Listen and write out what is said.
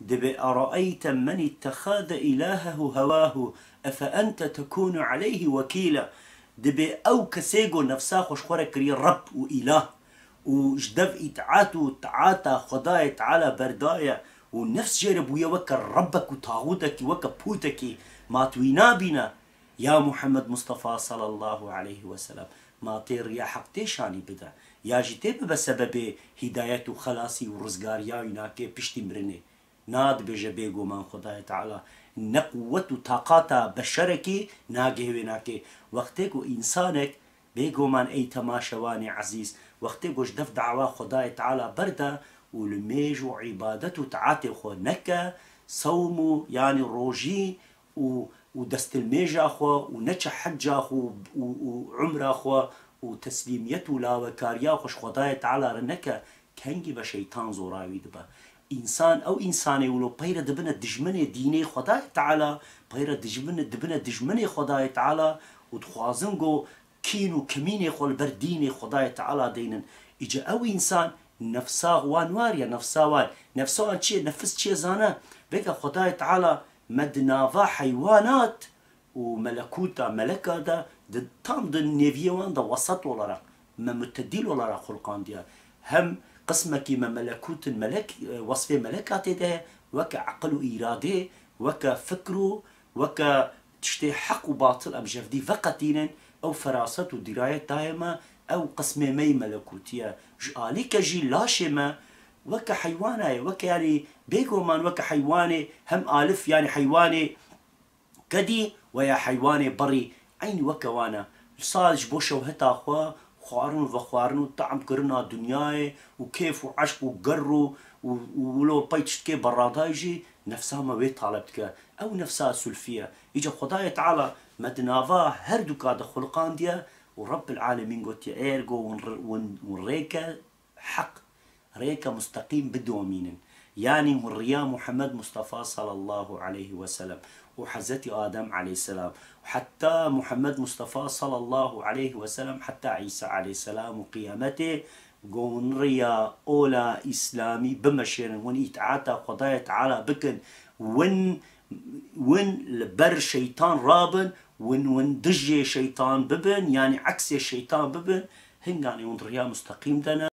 دبي أرأيت من اتخذ إلهه هواه أفأنت تكون عليه وكيلا. دبي أو كسيجو نفسا خوش كري رب وإله وجدف إتعاتو تعاتا خدايت على بردايا ونفس جرب ويا وكا ربك وطاغوتك وكا بوتك ما توينا بنا يا محمد مصطفى صلى الله عليه وسلم ما طير يا حق تيشاني بدا يا جيتي بسبب هداية وخلاصي ورزقار يا يناكي بشتي مرني ناد بجبيجو من خداي تعالى نقوة وطاقات بشركي ناقه وناكي وقتكو إنسانك بيجو من أي تماشواني عزيز وقتكو جدف دعوة خداي تعالى بردا ولميجو عبادته تعاتي خو نكا صومو يعني روجي ودست الميجا خو ونتش حجا خو وعمره خو وتسليميته لا وكاريا خوش خداي تعالى رنكا كنجي بشيطان زوراوي دبا إنسان أو إنساني ولو بيرا دبنا دجمني ديني خداي تعالى بيرا دبنا دجمني خداي تعالى ودخوازنجو كينو كميني خول برديني خداي تعالى دينن إجا أو إنسان نفسا وانواريا نفسا وان نفسا وان چي نفس چي زانا بيكا خداي تعالى مدنافا حيوانات وملكوتا ملكا دا تام دا نيفيوان دا وسط ولا ما متديل ولا خلقان ديا هم قسمك ما ملكوت الملك وصف ملكات ده وك عقل إرادة وك فكره وك تشتي حق وباطل أم جفدي فقطين أو فراسة ودراية دائمة أو قسم مي ملكوتية عليك جي لاشمة وك حيوانة وك يعني بيجو من وك حيوانة هم ألف يعني حيوانة كدي ويا حيوانة بري عين وك وانا صالج بوشة وهتا أخوة خوارن وخوارن طعم كرنا دنياي وكيف وعشق وقروا ولو بيتشت كي برادايجي نفسها ما بيت طالبتك او نفسها سلفيه يجي خداي تعالى مدنافا هردو كاد خلقان ديا ورب العالمين قلت يا ايرجو ونريكا حق ريكا مستقيم بدومين يعني وريا محمد مصطفى صلى الله عليه وسلم وحزتي آدم عليه السلام وحتى محمد مصطفى صلى الله عليه وسلم حتى عيسى عليه السلام وقيامته قون ريا أولى إسلامي بمشين ون يتعاتى خدايا تعالى بكن ون لبر شيطان رابن ون دجي شيطان ببن يعني عكس الشيطان ببن هنغاني ون ريا مستقيم دنا